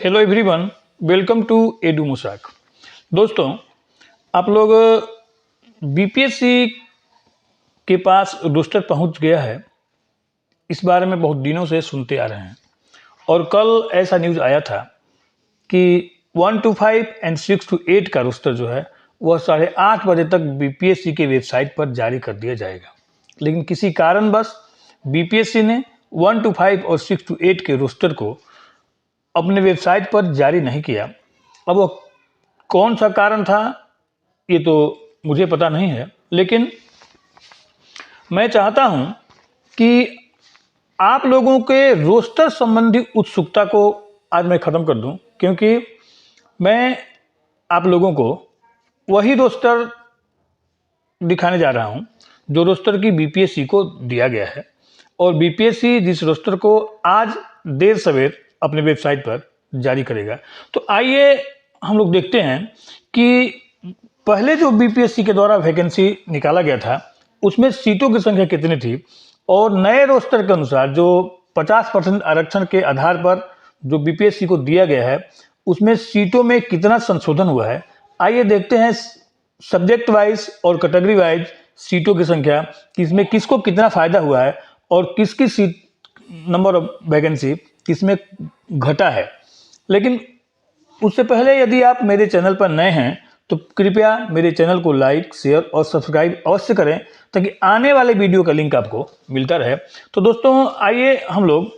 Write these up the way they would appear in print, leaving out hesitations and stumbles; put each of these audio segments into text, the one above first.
Hello everyone, welcome to Edu मुसाक। दोस्तों, आप लोग बीपीएससी के पास रोस्टर पहुंच गया है, इस बारे में बहुत दिनों से सुनते आ रहे हैं। और कल ऐसा न्यूज़ आया था कि 1 to 5 एंड 6 to 8 का रोस्टर जो है वह 8:30 बजे तक बीपीएससी के वेबसाइट पर जारी कर दिया जाएगा। लेकिन किसी कारणवश बीपीएससी ने 1 to 5 और 6 to 8 के रोस्टर को अपने वेबसाइट पर जारी नहीं किया। अब वो कौन सा कारण था ये तो मुझे पता नहीं है, लेकिन मैं चाहता हूं कि आप लोगों के रोस्टर संबंधी उत्सुकता को आज मैं ख़त्म कर दूं, क्योंकि मैं आप लोगों को वही रोस्टर दिखाने जा रहा हूं जो रोस्टर की बीपीएससी को दिया गया है। और बीपीएससी जिस रोस्टर को आज देर सवेर अपने वेबसाइट पर जारी करेगा, तो आइए हम लोग देखते हैं कि पहले जो बीपीएससी के द्वारा वैकेंसी निकाला गया था उसमें सीटों की संख्या कितनी थी, और नए रोस्टर के अनुसार जो 50% आरक्षण के आधार पर जो बीपीएससी को दिया गया है उसमें सीटों में कितना संशोधन हुआ है। आइए देखते हैं सब्जेक्ट वाइज और कैटेगरी वाइज सीटों की संख्या, किसमें किसको कितना फायदा हुआ है और किसकी सीट नंबर ऑफ वैकेंसी किसमें घटा है। लेकिन उससे पहले यदि आप मेरे चैनल पर नए हैं तो कृपया मेरे चैनल को लाइक, शेयर और सब्सक्राइब अवश्य करें ताकि आने वाले वीडियो का लिंक आपको मिलता रहे। तो दोस्तों, आइए हम लोग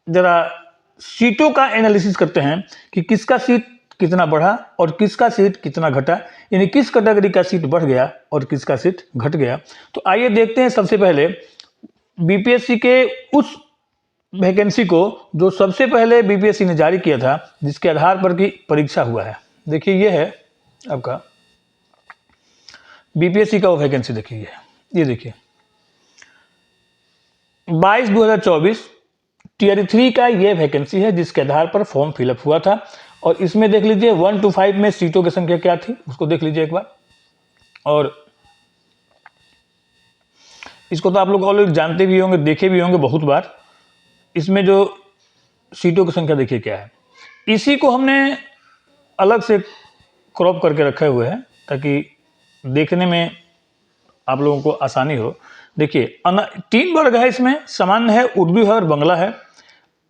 ज़रा सीटों का एनालिसिस करते हैं कि किसका सीट कितना बढ़ा और किसका सीट कितना घटा, यानी किस कैटेगरी का सीट बढ़ गया और किसका सीट घट गया। तो आइए देखते हैं सबसे पहले बीपीएससी के उस वैकेंसी को जो सबसे पहले बीपीएससी ने जारी किया था, जिसके आधार पर की परीक्षा हुआ है। देखिए, ये है आपका बीपीएससी का वो वैकेंसी। देखिए ये देखिए 22/2024 टीयर 3 का ये वैकेंसी है जिसके आधार पर फॉर्म फिलअप हुआ था। और इसमें देख लीजिए 1 to 5 में सीटों की संख्या क्या थी उसको देख लीजिए एक बार। और इसको तो आप लोग ऑलरेडी जानते भी होंगे, देखे भी होंगे बहुत बार। इसमें जो सीटों की संख्या देखिए क्या है, इसी को हमने अलग से क्रॉप करके रखे हुए हैं ताकि देखने में आप लोगों को आसानी हो। देखिए 3 वर्ग है, इसमें सामान्य है, उर्दू है और बांग्ला है।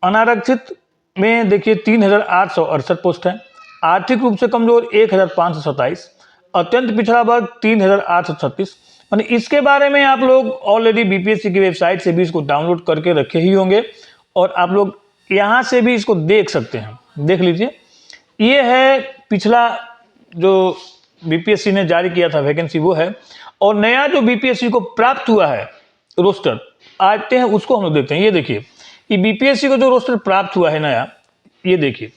अनारक्षित में देखिए 3868 पोस्ट है। आर्थिक रूप से कमजोर 1527, अत्यंत पिछड़ा वर्ग 3836। यानी इसके बारे में आप लोग ऑलरेडी बीपीएससी की वेबसाइट से भी इसको डाउनलोड करके रखे ही होंगे और आप लोग यहाँ से भी इसको देख सकते हैं। देख लीजिए, ये है पिछला जो बीपीएससी ने जारी किया था वैकेंसी, वो है। और नया जो बीपीएससी को प्राप्त हुआ है रोस्टर, आते हैं उसको हम लोग देखते हैं। ये देखिए, ये बीपीएससी को जो रोस्टर प्राप्त हुआ है नया, ये देखिए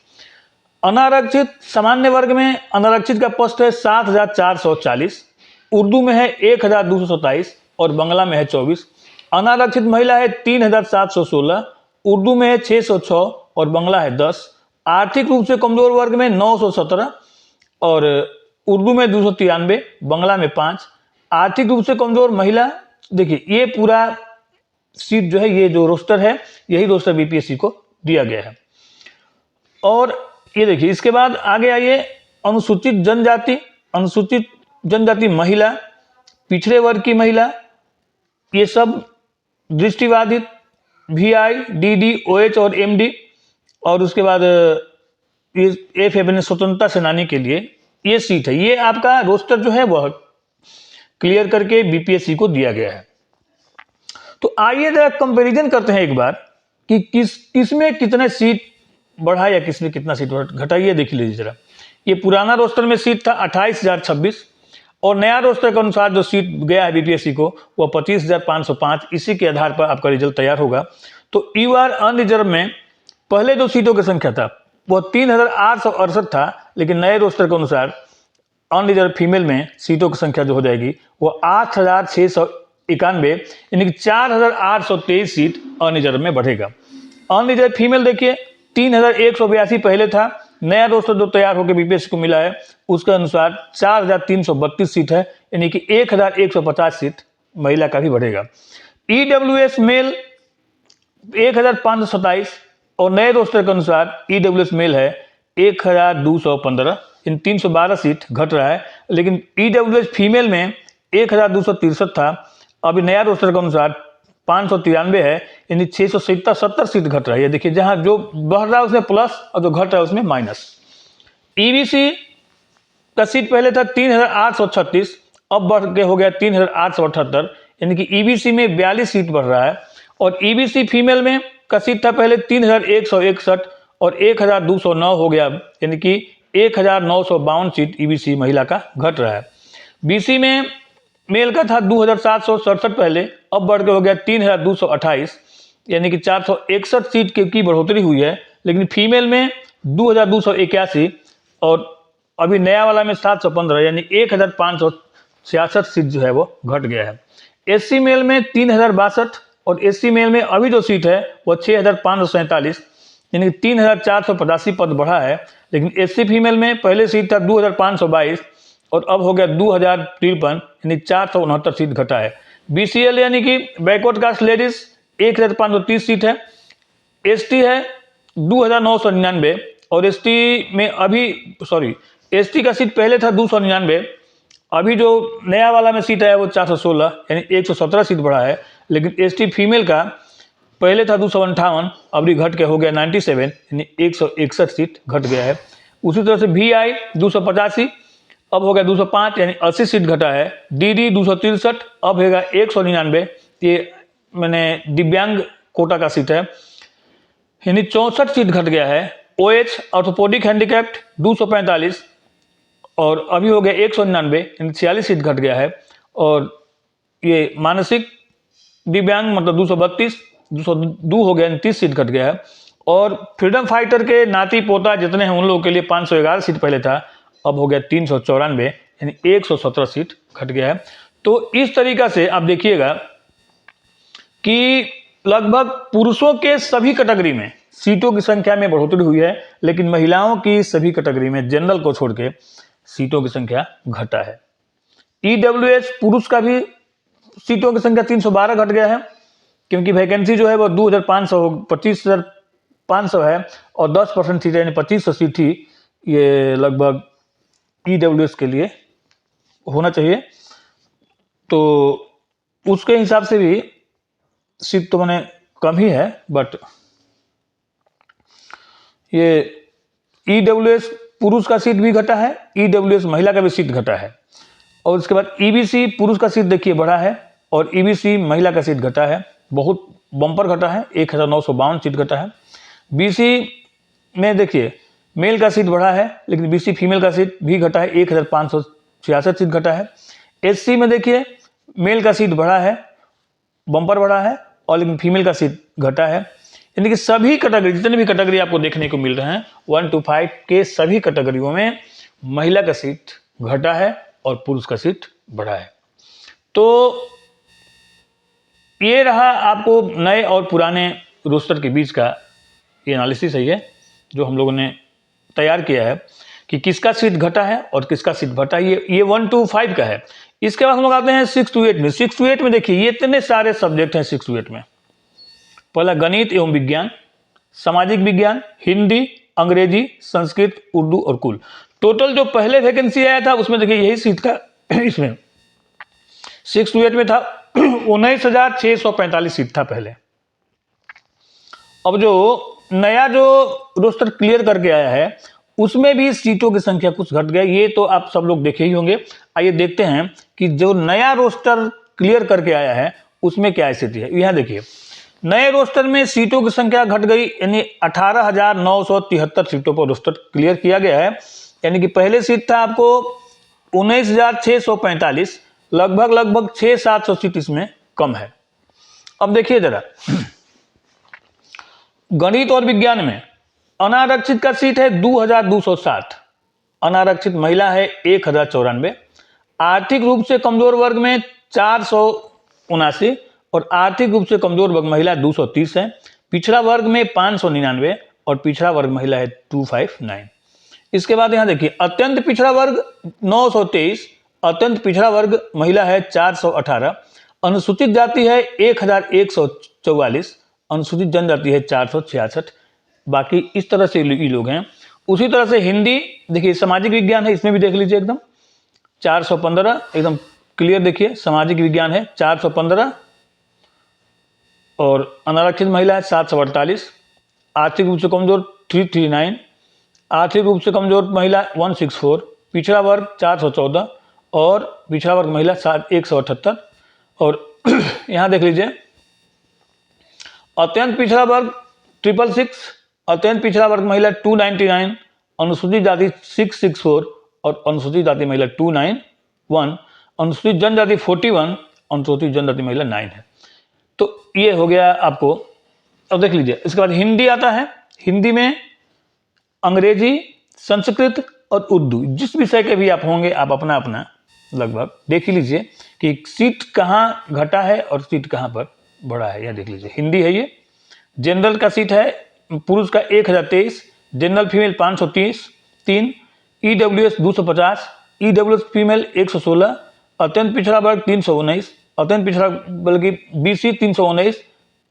अनारक्षित सामान्य वर्ग में अनारक्षित का पोस्ट है 7440, उर्दू में है 1227 और बांग्ला में है 24। अनारक्षित महिला है 3716, उर्दू में है 606 और बांग्ला है 10। आर्थिक रूप से कमजोर वर्ग में 917 और उर्दू में 293, बांग्ला में 5। आर्थिक रूप से कमजोर महिला, देखिए ये पूरा सीट जो है, ये जो रोस्टर है, यही रोस्टर बीपीएससी को दिया गया है। और ये देखिए, इसके बाद आगे आइए, अनुसूचित जनजाति महिला, पिछड़े वर्ग की महिला, ये सब दृष्टिबाधित, VI, DD, OH और MD। और उसके बाद ये FF स्वतंत्रता सेनानी के लिए ये सीट है। ये आपका रोस्टर जो है वह क्लियर करके बीपीएससी को दिया गया है। तो आइए जरा कंपैरिजन करते हैं एक बार कि किसमें कितने सीट बढ़ा या किसमें कितना सीट घटा। ये देख लीजिए जरा, ये पुराना रोस्टर में सीट था 28,026 और नया रोस्टर के अनुसार जो सीट गया है बीपीएससी को वह 25,505। इसी के आधार पर आपका रिजल्ट तैयार होगा। तो यूआर अनरिजर्व में पहले जो सीटों की संख्या था वह 3,868 था, लेकिन नए रोस्टर के अनुसार अनरिजर्व फीमेल में सीटों की संख्या जो हो जाएगी वो 8,691, यानी कि 4,823 सीट अनरिजर्व में बढ़ेगा। अनरिजर्व फीमेल देखिए 3,182 पहले था, नया रोस्टर जो तैयार होकर बीपीएससी को मिला है उसके अनुसार 4,332 सीट है, यानी कि 1,150 सीट महिला का भी बढ़ेगा। ईडब्ल्यूएस मेल 1,527 और नए रोस्टर के अनुसार EWS मेल है 1215, इन 312 सीट घट रहा है। लेकिन EWS फीमेल में 1263 था, अभी नया रोस्टर के अनुसार 593 है, यानी 670 सीट घट रहा है। ये देखिए, जहां जो बढ़ रहा है उसमें प्लस और जो घट रहा है उसमें माइनस। EBC का सीट पहले था 3836, अब बढ़ के हो गया 3878, यानी कि EBC में 42 सीट बढ़ रहा है। और EBC फीमेल में का सीट था पहले 3161 और 1209 हो गया, यानी कि 1952 सीट EBC महिला का घट रहा है। BC में मेल का था 2767 पहले, अब बढ़ के हो गया 3228, यानी कि 461 सीट की बढ़ोतरी हुई है। लेकिन फीमेल में 2281 और अभी नया वाला में 715, यानी 1566 सीट जो है वो घट गया है। SC मेल में 3062 और SC मेल में अभी जो सीट है वो 6547, यानी 3485 पद बढ़ा है। लेकिन SC फीमेल में पहले सीट था 2522 और अब हो गया 2053, यानी 469 सीट घटा है। BCL यानी कि बैकवर्ड कास्ट लेडीज 1530 सीट है। ST है 2999 और ST में अभी ST का सीट पहले था 299, अभी जो नया वाला में सीट है वो 416, यानी 117 सीट बढ़ा है। लेकिन ST फीमेल का पहले था 258, अभी घट के हो गया 97, यानी 161 सीट घट गया है। उसी तरह से VI 285, अब हो गया 205, यानी 80 सीट घटा है। DD 263, अब होगा 199, ये मैंने दिव्यांग कोटा का सीट है, यानी 64 सीट घट गया है। OH ऑर्थोपोडिक हैंडीकैप्ड 245 और अभी हो गया 199, यानी 46 सीट घट गया है। और ये मानसिक दिव्यांग मतलब 232 हो गया, यानी 30 सीट घट गया है। और फ्रीडम फाइटर के नाती पोता जितने हैं उन लोगों के लिए 511 सीट पहले था, अब हो गया 394, यानी 117 सीट घट गया है। तो इस तरीका से आप देखिएगा कि लगभग पुरुषों के सभी कैटेगरी में सीटों की संख्या में बढ़ोतरी हुई है, लेकिन महिलाओं की सभी कैटेगरी में जनरल को छोड़ के सीटों की संख्या घटा है। EWS पुरुष का भी सीटों की संख्या 312 घट गया है, क्योंकि वैकेंसी जो है वो 25,500 है और 10% सीट यानी 2500 सीट ही ये लगभग EWS के लिए होना चाहिए। तो उसके हिसाब से भी सीट तो मैंने कम ही है, बट ये EWS पुरुष का सीट भी घटा है, EWS महिला का भी सीट घटा है। और उसके बाद EBC पुरुष का सीट देखिए बढ़ा है और EBC महिला का सीट घटा है, बहुत बम्पर घटा है, 1952 सीट घटा है। BC में देखिए मेल का सीट बढ़ा है, लेकिन BC फीमेल का सीट भी घटा है, 1566 सीट घटा है। SC में देखिए मेल का सीट बढ़ा है, बम्पर बढ़ा है, और लेकिन फीमेल का सीट घटा है। यानी कि सभी कैटेगरी, जितने भी कैटेगरी आपको देखने को मिल रहे हैं 1 to 5 के सभी कैटेगरियों में महिला का सीट घटा है और पुरुष का सीट बढ़ा है। तो ये रहा आपको नए और पुराने रोस्टर के बीच का ये एनालिसिस है जो हम लोगों ने तैयार किया है कि किसका सीट घटा है और किसका सीट बढ़ा है। ये 1 to 5 का है। इसके बाद हम लोग आते हैं 6 to 8 में। 6 to 8 में देखिए ये इतने सारे सब्जेक्ट हैं 6 to 8 में। पहला गणित एवं विज्ञान, सामाजिक विज्ञान, हिंदी, अंग्रेजी, संस्कृत, उर्दू और कुल। टोटल जो पहले वैकेंसी आया था उसमें देखिए यही सीट का इसमें 6 to 8 में था 19,645 सीट था पहले। अब जो नया जो रोस्टर क्लियर करके आया है उसमें भी सीटों की संख्या कुछ घट गया, ये तो आप सब लोग देखे ही होंगे। आइए देखते हैं कि जो नया रोस्टर क्लियर करके आया है उसमें क्या स्थिति है। यहाँ देखिए नए रोस्टर में सीटों की संख्या घट गई, यानी 18,973 सीटों पर रोस्टर क्लियर किया गया है। यानी कि पहले सीट था आपको 19,645, लगभग 600-700 सीट इसमें कम है। अब देखिए जरा गणित और विज्ञान में अनारक्षित का सीट है 2,207, अनारक्षित महिला है 1,094, आर्थिक रूप से कमजोर वर्ग में 479 और आर्थिक रूप से कमजोर वर्ग महिला 230 है, पिछड़ा वर्ग में 599 और पिछड़ा वर्ग महिला है 259। इसके बाद यहां देखिए अत्यंत पिछड़ा वर्ग 923, अत्यंत पिछड़ा वर्ग महिला है 418, अनुसूचित जाति है 1,144, अनुसूचित जनजाति है 466। बाकी इस तरह से ये लोग हैं। उसी तरह से हिंदी देखिए, सामाजिक विज्ञान है, इसमें भी देख लीजिए एकदम 415 एकदम क्लियर, देखिए सामाजिक विज्ञान है 415 और अनारक्षित महिला है 748, आर्थिक रूप से कमजोर 339, आर्थिक रूप से कमजोर महिला 164, पिछड़ा वर्ग 414 और पिछड़ा वर्ग महिला 178। और यहाँ देख लीजिए अत्यंत पिछड़ा वर्ग 666, अत्यंत पिछड़ा वर्ग महिला 299, अनुसूचित जाति 664 और अनुसूचित जाति महिला 291, अनुसूचित जनजाति 41, अनुसूचित जनजाति महिला 9 है। तो ये हो गया आपको। अब देख लीजिए इसके बाद हिंदी आता है। हिंदी में अंग्रेजी, संस्कृत और उर्दू, जिस विषय के भी आप होंगे आप अपना अपना लगभग देख ही लीजिए कि सीट कहाँ घटा है और सीट कहाँ पर बढ़ा है। यह देख लीजिए हिंदी है ये। जनरल का सीट है पुरुष का 1023, general female 533, EWS 250, EWS female 116, अत्यंत पिछड़ा वर्ग 319, अत्यंत पिछड़ा बल्कि BC 319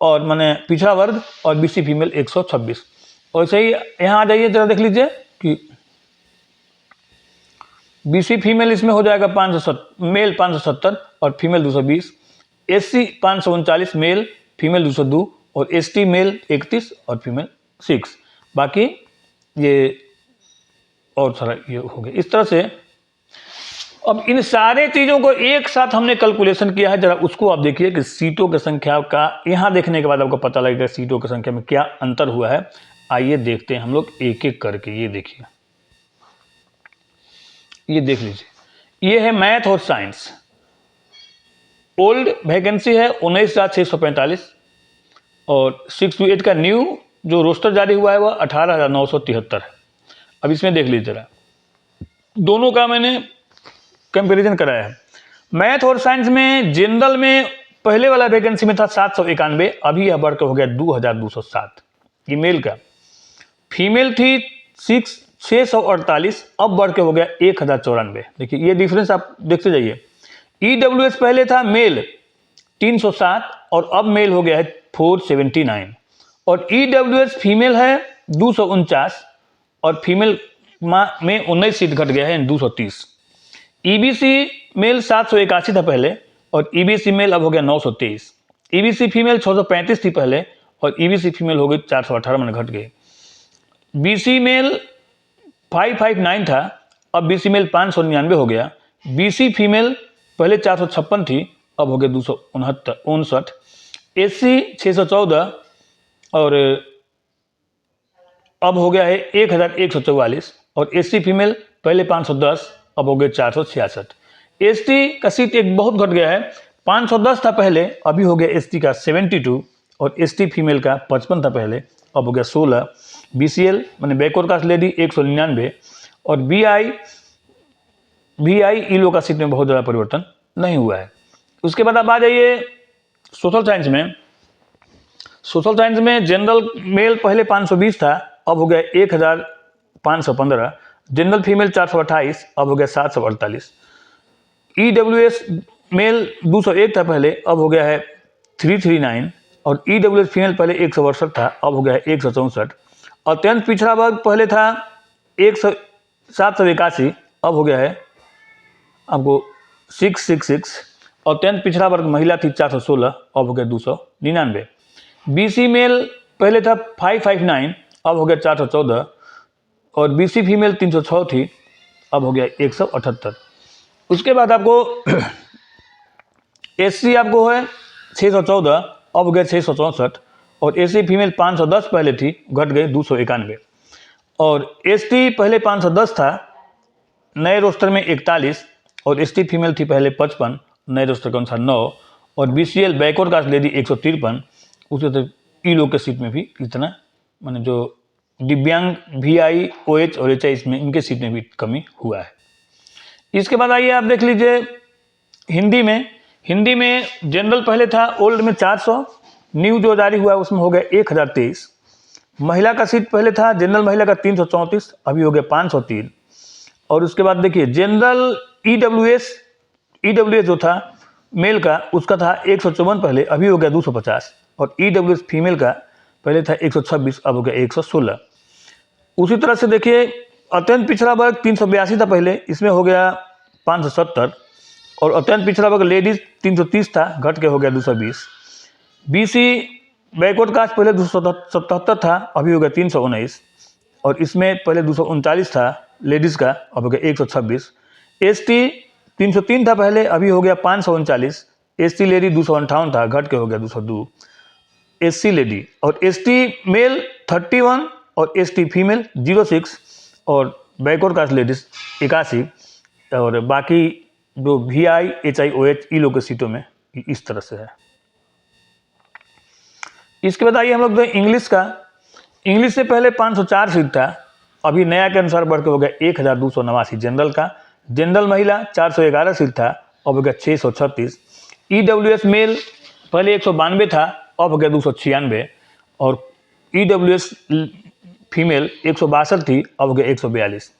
और माने पिछड़ा वर्ग और BC फीमेल 126। और ऐसे ही यहाँ आ जाइए जरा देख लीजिए कि BC फीमेल इसमें हो जाएगा 570, मेल 570 और फीमेल 220, SC 539 मेल, फीमेल 202 और ST मेल 31 और फीमेल 6। बाकी ये और सारा ये हो गया इस तरह से। अब इन सारे चीज़ों को एक साथ हमने कैलकुलेशन किया है, जरा उसको आप देखिए कि सीटों की संख्या का यहाँ देखने के बाद आपको पता लगेगा सीटों की संख्या में क्या अंतर हुआ है। आइए देखते हैं हम लोग एक एक करके। ये देखिए, ये देख लीजिए, ये है मैथ और साइंस। ओल्ड वैकेंसी है 19,645 और 6 to 8 का न्यू जो रोस्टर जारी हुआ है वह 18,973 है। अब इसमें देख लीजिए जरा, दोनों का मैंने कंपैरिजन कराया है। मैथ और साइंस में जनरल में पहले वाला वैकेंसी में था 791, अभी यह बढ़कर हो गया 2,207। ये मेल का। फीमेल थी 648, अब बढ़ के हो गया 1,094। देखिए ये डिफरेंस आप देखते जाइए। EWS पहले था मेल 307 और अब मेल हो गया है 479 और EWS फीमेल है 249 और फीमेल में 19 सीट घट गया है 230। EBC मेल 781 था पहले और EBC मेल अब हो गया 923। EBC फीमेल 635 थी पहले और EBC फीमेल हो गई 418 में घट गई। BC मेल 559 था, अब BC मेल 599 हो गया। BC फीमेल पहले 456 थी, अब हो गया 259। SC 614 और अब हो गया है 1,144 और SC फीमेल पहले 510, अब हो गए 466। ST का सीट एक बहुत घट गया है, 510 था पहले, अभी हो गया ST का 72 और ST फीमेल का 55 था पहले, अब हो गया 16। BCL मैंने बैकवर्ड कास्ट लेडी 199 और VI ईलो का सीट में बहुत ज़्यादा परिवर्तन नहीं हुआ है। उसके बाद आप आ जाइए सोशल साइंस में। सोशल साइंस में जनरल मेल पहले 520 था, अब हो गया 1,515। जनरल फीमेल 428, अब हो गया 748। EWS मेल 201 था पहले, अब हो गया है 339 और EWS फीमेल पहले 168 था, अब हो गया है 164। अत्यंत पिछड़ा वर्ग पहले था 781, अब हो गया है आपको 666। अत्यंत पिछड़ा वर्ग महिला थी 416, अब हो गया 299। BC मेल पहले था 559, अब हो गया 414 और BC फीमेल 306 थी, अब हो गया 178। उसके बाद आपको SC आपको है 614, अब हो गया 664 और SC फीमेल 510 पहले थी, घट गई 291 और ST पहले 510 था, नए रोस्टर में 41 और ST फीमेल थी पहले 55, नए रोस्टर के अनुसार 9 और BCL बैकवर्ड कास्ट लेडी 153। उसी तरह ईलो के सीट में भी इतना, माने जो दिव्यांग VI, OH और HI इसमें इनके सीट में भी कमी हुआ है। इसके बाद आइए आप देख लीजिए हिंदी में जनरल पहले था ओल्ड में 400, न्यू जो जारी हुआ है उसमें हो गया 1,023। महिला का सीट पहले था जनरल महिला का 334, अभी हो गया 503 और उसके बाद देखिए जनरल EWS जो था मेल का उसका था 154 पहले, अभी हो गया 250 और EWS फीमेल का पहले था 126, अब हो गया 116। उसी तरह से देखिए अत्यंत पिछड़ा वर्ग 382 था पहले, इसमें हो गया 570। और अत्यंत पिछड़ा वर्ग लेडीज 330 था, घट के हो गया 220। बीसी बैकवर्ड कास्ट पहले 277 था, अभी हो गया 319। और इसमें पहले 239 था लेडीज़ का, अब हो गया 126। एसटी 303 था पहले, अभी हो गया 539। एसटी लेडी 258 था, घट के हो गया 202। एससी लेडी और एसटी मेल 31 और एसटी फीमेल 06 और बैकवर्ड कास्ट लेडीज 81। और बाकी जो VI HI OH ई लोग के सीटों में इस तरह से है। इसके बाद आइए हम लोग इंग्लिश का। इंग्लिश से पहले 504 सीट था, अभी नया के अनुसार बढ़ के हो गया 1289 जनरल का। जनरल महिला 411 सीट था, अब हो गया 636। EWS मेल पहले 192 था, अब हो गया 296। और EWS फीमेल 162 थी, अब हो गया 142।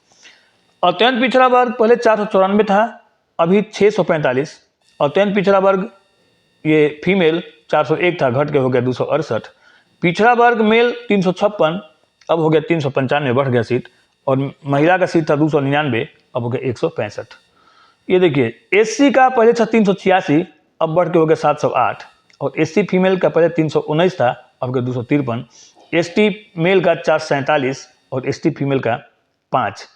अत्यंत पिछड़ा वर्ग पहले 494 था, अभी 645। अत्यंत पिछड़ा वर्ग ये फीमेल 401 था, घट के हो गया 268। पिछड़ा वर्ग मेल 356, अब हो गया 395, बढ़ गया सीट। और महिला का सीट था 299, अब हो गया 165। ये देखिए एससी का पहले था 386, अब बढ़ के हो गया 708। और एससी फीमेल का पहले 319 था, अब हो गया 253। एसटी मेल का 447 और एसटी फीमेल का 5।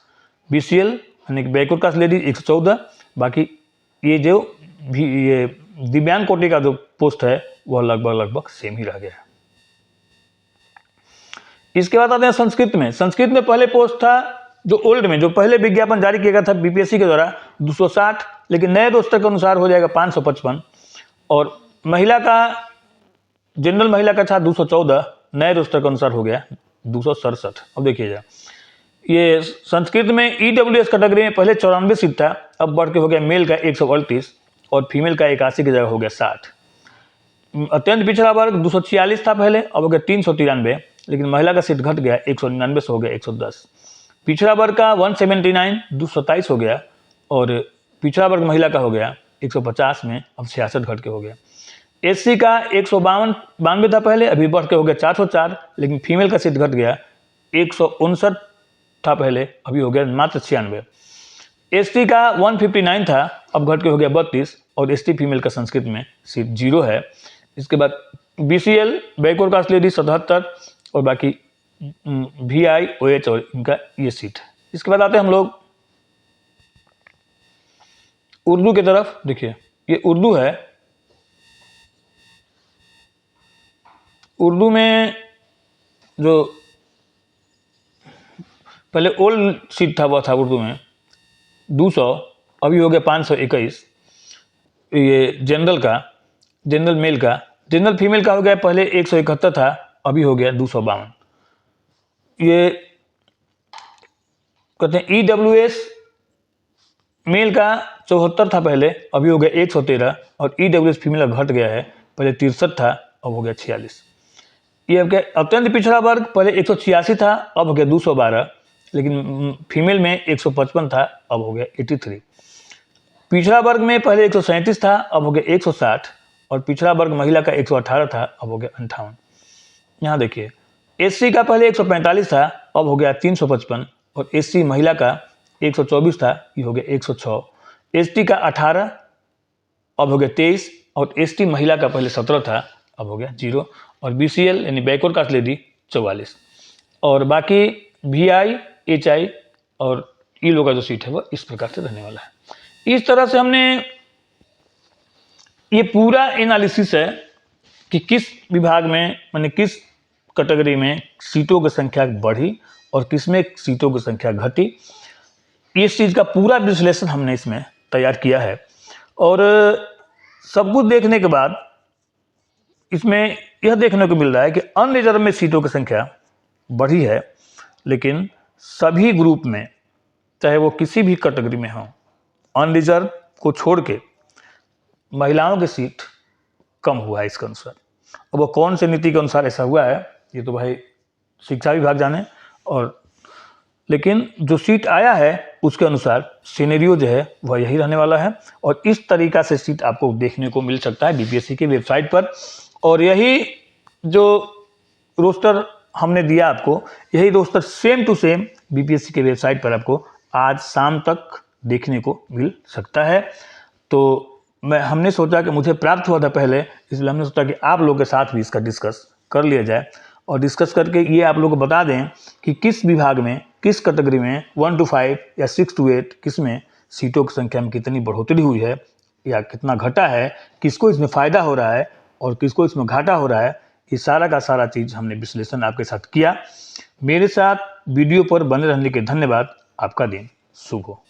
बीसीएल यानी कि बैकवर्ड कास्ट लेडीज 114। बाकी ये जो भी ये दिव्यांग कोटि का जो पोस्ट है वह लगभग सेम ही रह गया। इसके बाद आते हैं संस्कृत में। संस्कृत में पहले पोस्ट था जो ओल्ड में, जो पहले विज्ञापन जारी किया गया था बीपीएससी के द्वारा 260, लेकिन नए रोस्टर के अनुसार हो जाएगा 555। और महिला का जनरल महिला का था 214, नए रोस्टर के अनुसार हो गया 267। अब देखिएगा ये संस्कृत में EWS कैटेगरी में पहले 94 सीट था, अब बढ़ के हो गया मेल का 138 और फीमेल का 81 की जगह हो गया 60। अत्यंत पिछड़ा वर्ग 246 था पहले, अब हो गया 393, लेकिन महिला का सीट घट गया 199 से हो गया 110। पिछड़ा वर्ग का 179 227 हो गया और पिछड़ा वर्ग महिला का हो गया 150 में, अब 66 घट के हो गया। एससी का 192 था पहले, अभी बढ़ के हो गया 404, लेकिन फीमेल का सीट घट गया 159 था पहले, अभी हो गया मात्र 96। एसटी का 159 था, अब घट के हो गया 32 और एसटी फीमेल का संस्कृत में सीट 0 है। इसके बाद बीसीएल बैकवर्ड कास्ट लेडीज 77 और बाकी VI OH और इनका ये सीट है। इसके बाद आते हैं हम लोग उर्दू की तरफ। देखिए ये उर्दू है, उर्दू में जो पहले ओल्ड सीट था वह था उर्दू में 200, अभी हो गया 521। ये जनरल का, जनरल मेल का, जनरल फीमेल का हो गया पहले 171 था, अभी हो गया 252। ये कहते हैं EWS मेल का 74 था पहले, अभी हो गया 113 और EWS फीमेल का घट गया है, पहले 63 था, अब हो गया 46। ये अब क्या अत्यंत पिछड़ा वर्ग पहले 186 था, अब हो गया 212, लेकिन फीमेल में 155 था, अब हो गया 83। पिछड़ा वर्ग में पहले 137 था, अब हो गया 160 और पिछड़ा वर्ग महिला का 118 था, अब हो गया 58। यहाँ देखिए एससी का पहले 145 था, अब हो गया 355 और एससी महिला का 124 था, ये हो गया 106। एसटी का 18, अब हो गया 23 और एसटी महिला का पहले 17 था, अब हो गया 0। और बीसीएल यानी बैकवर्ड कास्ट लेडी 44 और बाकी VI HI और ई लोग का जो सीट है वो इस प्रकार से रहने वाला है। इस तरह से हमने ये पूरा एनालिसिस है कि किस विभाग में माने किस कैटेगरी में सीटों की संख्या बढ़ी और किसमें सीटों की संख्या घटी, इस चीज़ का पूरा विश्लेषण हमने इसमें तैयार किया है। और सब कुछ देखने के बाद इसमें यह देखने को मिल रहा है कि अनरिजर्व में सीटों की संख्या बढ़ी है, लेकिन सभी ग्रुप में चाहे वो किसी भी कैटेगरी में हो, अनरिजर्व को छोड़ के महिलाओं की सीट कम हुआ है इसके अनुसार। अब वो कौन से नीति के अनुसार ऐसा हुआ है ये तो भाई शिक्षा विभाग जाने, और लेकिन जो सीट आया है उसके अनुसार सिनेरियो जो है वह यही रहने वाला है। और इस तरीका से सीट आपको देखने को मिल सकता है बीपीएससी की वेबसाइट पर। और यही जो रोस्टर हमने दिया आपको, यही roster same to same BPSC के वेबसाइट पर आपको आज शाम तक देखने को मिल सकता है। तो हमने सोचा कि मुझे प्राप्त हुआ था पहले, इसलिए हमने सोचा कि आप लोगों के साथ भी इसका डिस्कस कर लिया जाए और डिस्कस करके ये आप लोगों को बता दें कि किस विभाग में, किस कैटेगरी में 1 to 5 या 6 to 8 किस में सीटों की संख्या में कितनी बढ़ोतरी हुई है या कितना घटा है, किसको इसमें फ़ायदा हो रहा है और किसको इसमें घाटा हो रहा है, ये सारा का सारा चीज़ हमने विश्लेषण आपके साथ किया। मेरे साथ वीडियो पर बने रहने के धन्यवाद। आपका दिन शुभ हो।